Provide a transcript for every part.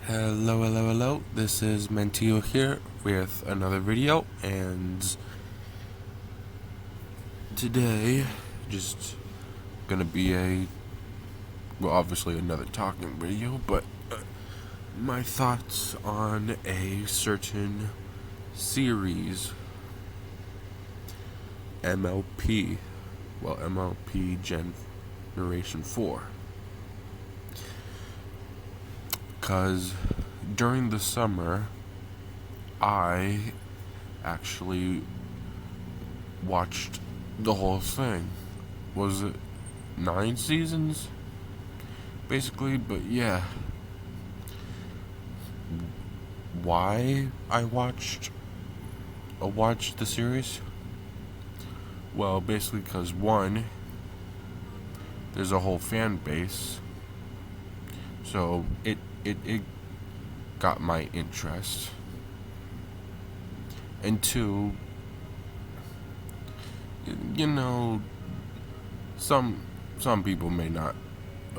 Hello, hello, hello. This is Mentio here with another video, and today, just gonna be obviously another talking video, but my thoughts on a certain series, MLP, MLP Generation 4. Because during the summer, I actually watched the whole thing. Was it 9 seasons? Basically, but yeah. Why I watched the series? Well, basically because one, there's a whole fan base, so it got my interest, and two, you know, some some people may not,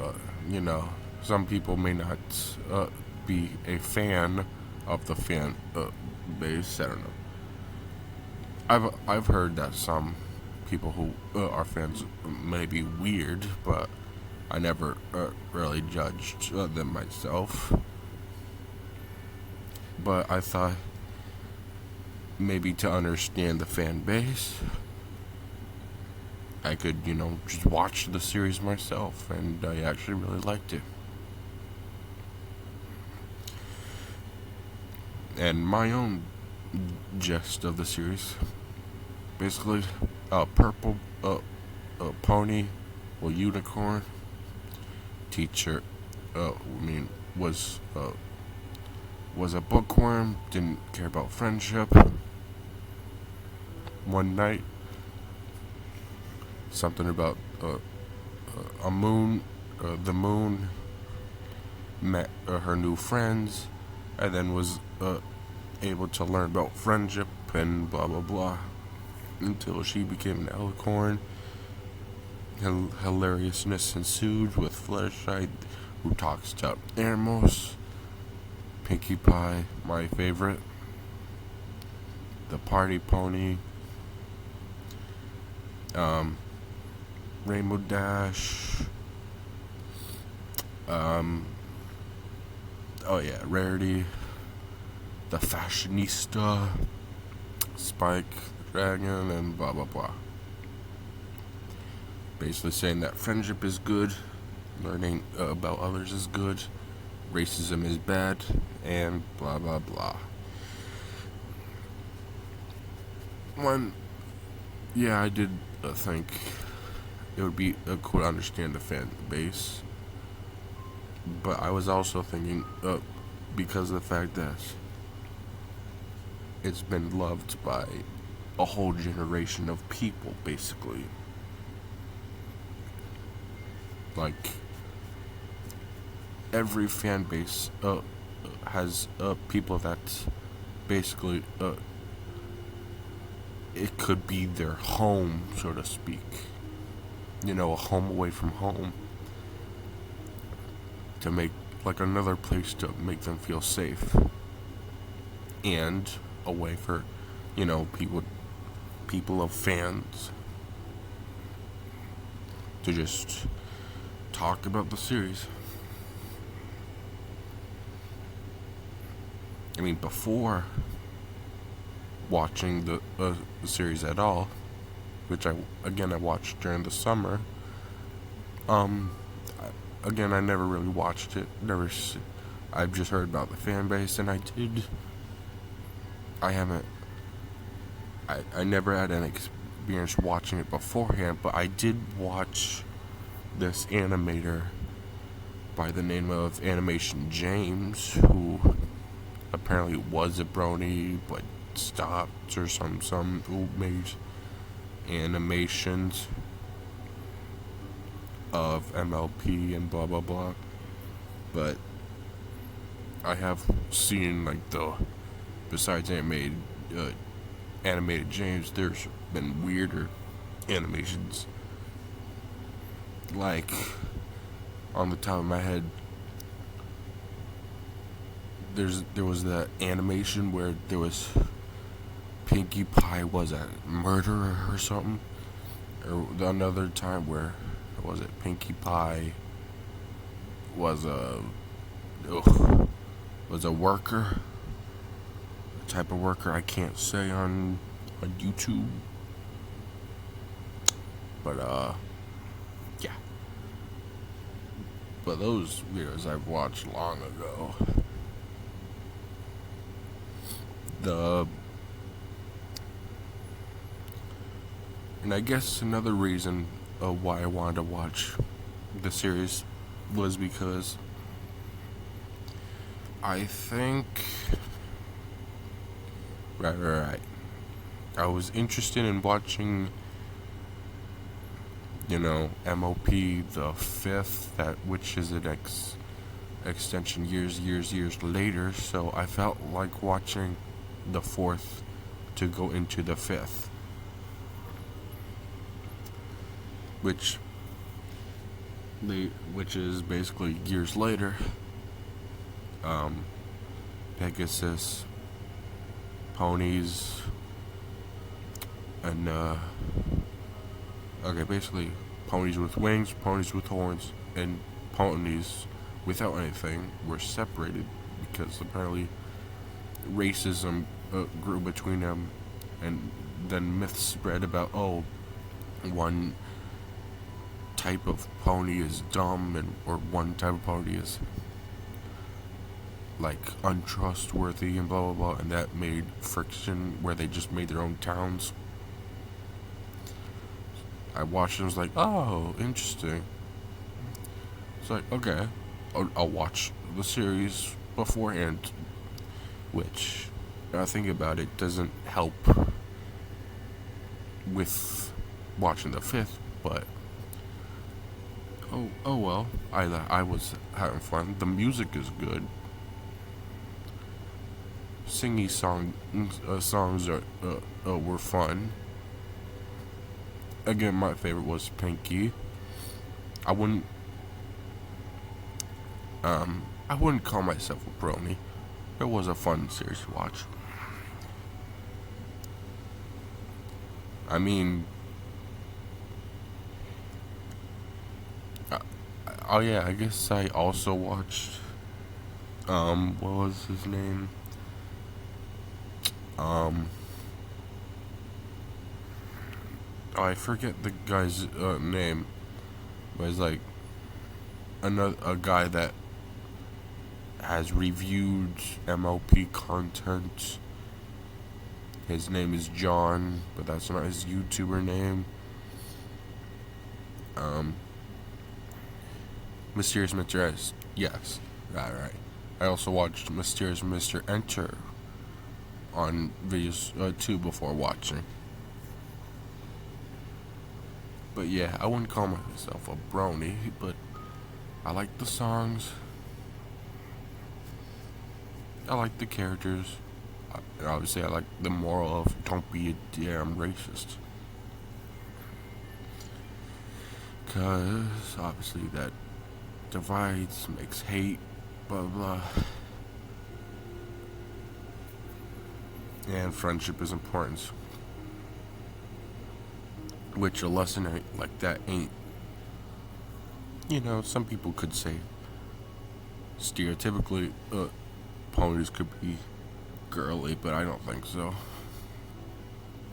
uh, you know, some people may not be a fan of the fan base. I don't know. I've heard that some people who are fans may be weird, but I never really judged them myself. But I thought maybe to understand the fan base, I could, just watch the series myself, and I actually really liked it. And my own gist of the series, basically, purple pony, unicorn teacher, was was a bookworm, didn't care about friendship. One night, something about a moon, the moon met her new friends, and then was able to learn about friendship and blah blah blah until she became an alicorn. Hilariousness ensued with Fluttershy, who talks to animals. Pinkie Pie, my favorite. The Party Pony. Rainbow Dash. Oh yeah, Rarity. The Fashionista. Spike the Dragon, and blah blah blah. Basically saying that friendship is good, learning about others is good, racism is bad, and blah blah blah. One, yeah, I did think it would be cool to understand the fan base, but I was also thinking, because of the fact that it's been loved by a whole generation of people, basically. Like, every fan base has people that basically it could be their home, so to speak. A home away from home, to make like another place to make them feel safe, and a way for people of fans to just talk about the series. Before watching the series at all, which I watched during the summer. I never really watched it. I've just heard about the fan base, and I haven't. I never had an experience watching it beforehand, but I did watch this animator by the name of Animation James, who apparently was a brony but stopped, or some who made animations of MLP and blah blah blah. But I have seen besides animated James, there's been weirder animations. Like, on the top of my head, there was the animation where there was Pinkie Pie was a murderer or something, or another time where was it Pinkie Pie was ugh, was a worker, a type of worker I can't say on YouTube, but yeah. But those videos I've watched long ago. The And I guess another reason why I wanted to watch the series was because I think right. I was interested in watching, MOP the fifth, which is an extension years later. So I felt like watching the fourth to go into the fifth, which is basically years later. Pegasus, ponies, and basically ponies with wings, ponies with horns, and ponies without anything were separated because apparently racism grew between them, and then myths spread about one type of pony is dumb or one type of pony is like untrustworthy and blah blah blah, and that made friction where they just made their own towns. I watched and was like, oh, interesting. It's like, okay, I'll watch the series beforehand, which, now I think about it, doesn't help with watching the fifth, but oh well, I was having fun. The music is good. Singy songs were fun. Again, my favorite was Pinkie. I wouldn't call myself a brony. It was a fun series to watch. I mean, oh yeah, I guess I also watched, what was his name? I forget the guy's name, but it's like a guy that has reviewed MLP content. His name is John, but that's not his YouTuber name. Mysterious Mr. S. Yes, right. I also watched Mysterious Mr. Enter on videos 2 before watching. But yeah, I wouldn't call myself a brony, but I like the songs. I like the characters. And obviously I like the moral of don't be a damn racist. Because obviously that divides, makes hate, blah blah. And friendship is important. Which a lesson like that ain't. Some people could say stereotypically ponies could be girly, but I don't think so.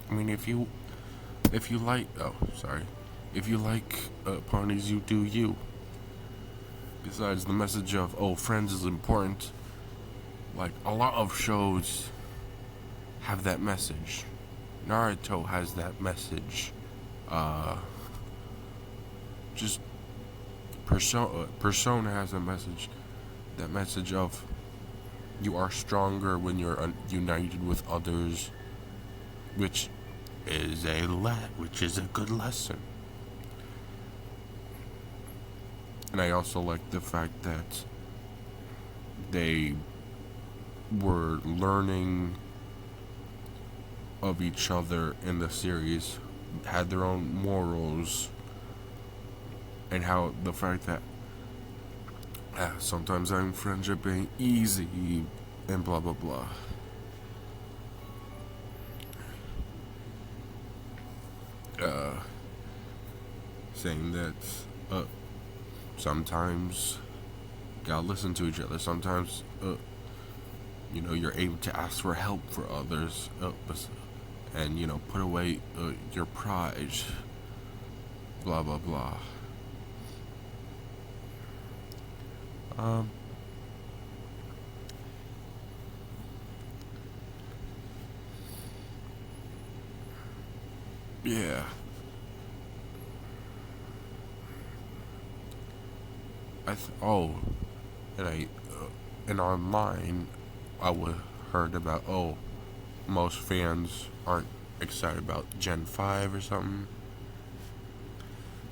I mean, if you like, if you like ponies, you do you. Besides the message of friends is important, like a lot of shows have that message. Naruto has that message. Just Persona has a message. That message of you are stronger when you're united with others, which is a good lesson. And I also like the fact that they were learning of each other in the series, had their own morals, and how the fact that sometimes having friendship ain't easy, and blah blah blah. Saying that sometimes gotta listen to each other. Sometimes you're able to ask for help for others, and put away your pride. Blah blah blah. Um. Yeah. And and online, I would heard about most fans aren't excited about Gen 5 or something.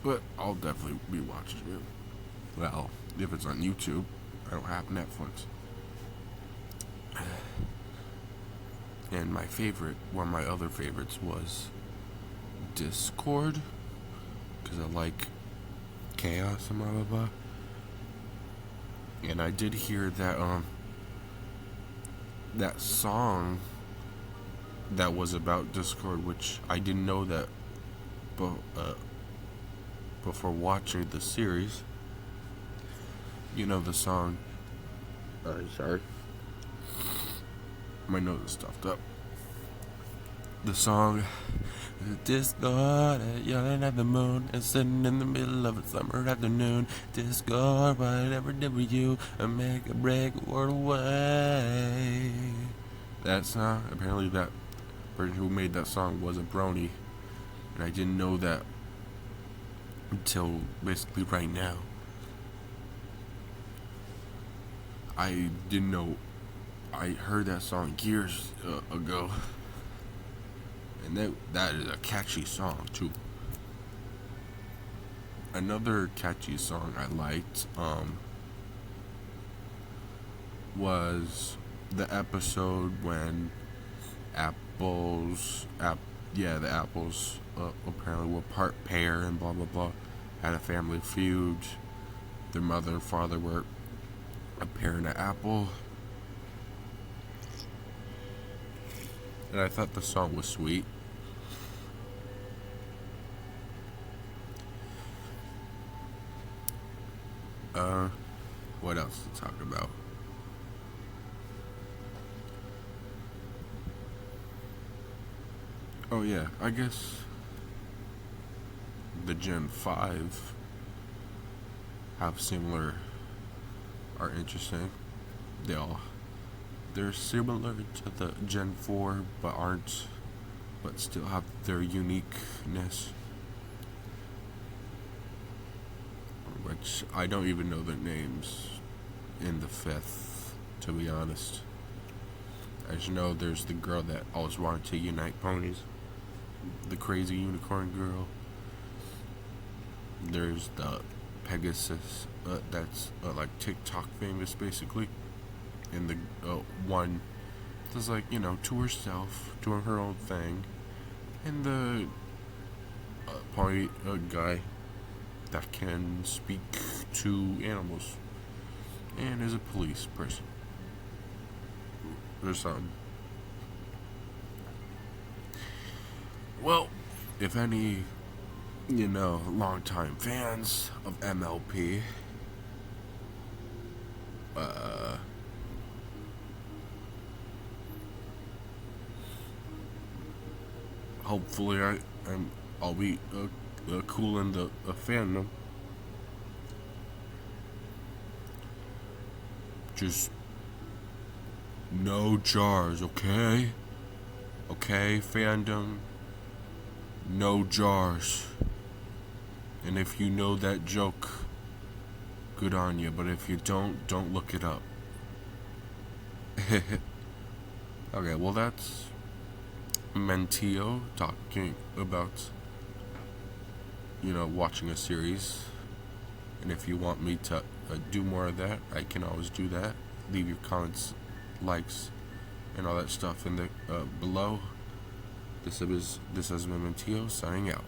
But I'll definitely be watching it. Well, if it's on YouTube, I don't have Netflix. And one of my other favorites was Discord, because I like chaos and blah blah blah. And I did hear that that song that was about Discord, which I didn't know that before watching the series. You know the song. Sorry, my nose is stuffed up. The song Discord, yelling at the moon and sitting in the middle of a summer afternoon. Discord, whatever did with you, and make a break world away. That song, apparently that person who made that song was a brony, and I didn't know that until basically right now. I didn't know. I heard that song years ago. And that is a catchy song too. Another catchy song I liked was the episode when the apples apparently were part pear and blah blah blah, had a family feud. Their mother and father were a pear and an apple. And I thought the song was sweet. What else to talk about? Oh yeah, I guess the Gen 5 are interesting. They're similar to the Gen 4 but still have their uniqueness, which I don't even know their names in the 5th, to be honest. I just know there's the girl that always wanted to unite ponies, the crazy unicorn girl. There's the Pegasus that's like TikTok famous, basically. And the one that's like, to herself, doing her own thing. And the pony guy that can speak to animals and is a police person or something. Well, if any, longtime fans of MLP, hopefully I'll be cool in the fandom. Just no jars, okay? Okay, fandom. No jars. And if you know that joke, good on you. But if you don't look it up. Okay, well that's Mentio talking about, watching a series. And if you want me to do more of that, I can always do that. Leave your comments, likes, and all that stuff in the below. This has been Mentio signing out.